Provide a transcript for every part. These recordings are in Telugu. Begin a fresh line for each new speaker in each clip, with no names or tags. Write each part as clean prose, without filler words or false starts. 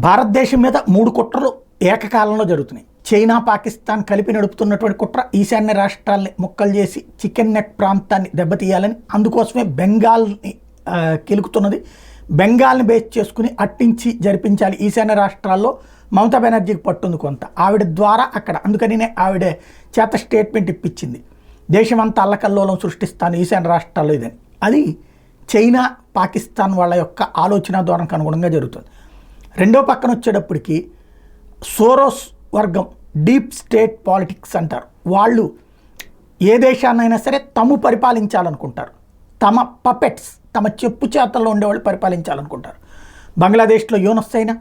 భారతదేశం మీద 3 కుట్రలు ఏకకాలంలో జరుగుతున్నాయి. చైనా, పాకిస్తాన్ కలిపి నడుపుతున్నటువంటి కుట్ర ఈశాన్య రాష్ట్రాల్ని ముక్కలు చేసి చికెన్ నెక్ ప్రాంతాన్ని దెబ్బతీయాలని, అందుకోసమే బెంగాల్ని కెలుకుతున్నది. బెంగాల్ని బేస్ చేసుకుని అట్టించి జరిపించాలి. ఈశాన్య రాష్ట్రాల్లో మమతా బెనర్జీకి పట్టుంది కొంత, ఆవిడ ద్వారా అక్కడ. అందుకనినే ఆవిడ చేత స్టేట్మెంట్ ఇప్పించింది, దేశమంతా అల్లకల్లోలం సృష్టిస్తాను ఈశాన్య రాష్ట్రాల్లో ఇదని. అది చైనా, పాకిస్తాన్ వాళ్ళ యొక్క ఆలోచన ధోరణికి అనుగుణంగా జరుగుతుంది. రెండో పక్కన వచ్చేటప్పటికి సోరోస్ వర్గం, డీప్ స్టేట్ పాలిటిక్స్ అంటారు. వాళ్ళు ఏ దేశాన్నైనా సరే తాము పరిపాలించాలనుకుంటారు. తమ పపెట్స్, తమ చెప్పు చేతల్లో ఉండేవాళ్ళు పరిపాలించాలనుకుంటారు. బంగ్లాదేశ్లో యూనస్ అయినా,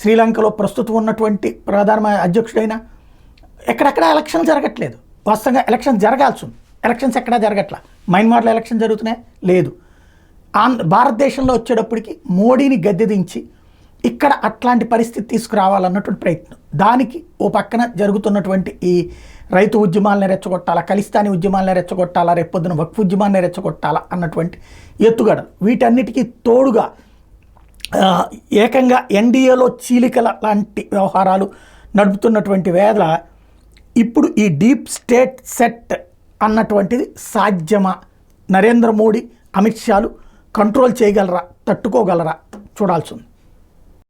శ్రీలంకలో ప్రస్తుతం ఉన్నటువంటి ప్రధాన అధ్యక్షుడైనా ఎక్కడెక్కడ ఎలక్షన్ జరగట్లేదు. వాస్తవంగా ఎలక్షన్ జరగాల్సి ఉంది, ఎలక్షన్స్ ఎక్కడా జరగట్లా. మయన్మార్లో ఎలక్షన్ జరుగుతున్నాయి లేదు. భారతదేశంలో వచ్చేటప్పటికి మోడీని గద్దెదించి ఇక్కడ అట్లాంటి పరిస్థితి తీసుకురావాలన్నటువంటి ప్రయత్నం. దానికి ఓ పక్కన జరుగుతున్నటువంటి ఈ రైతు ఉద్యమాలను రెచ్చగొట్టాలా, ఖలిస్తానీ ఉద్యమాలను రెచ్చగొట్టాలా, రేపొద్దున వక్ఫ్ ఉద్యమాన్ని రెచ్చగొట్టాలా అన్నటువంటి ఎత్తుగడ. వీటన్నిటికీ తోడుగా ఏకంగా ఎన్డీఏలో చీలికల లాంటి వ్యవహారాలు నడుపుతున్నటువంటి వేళ ఇప్పుడు ఈ డీప్ స్టేట్ సెట్ అన్నటువంటిది సాధ్యమా? నరేంద్ర మోడీ, అమిత్ షాలు కంట్రోల్ చేయగలరా, తట్టుకోగలరా చూడాల్సి ఉంది.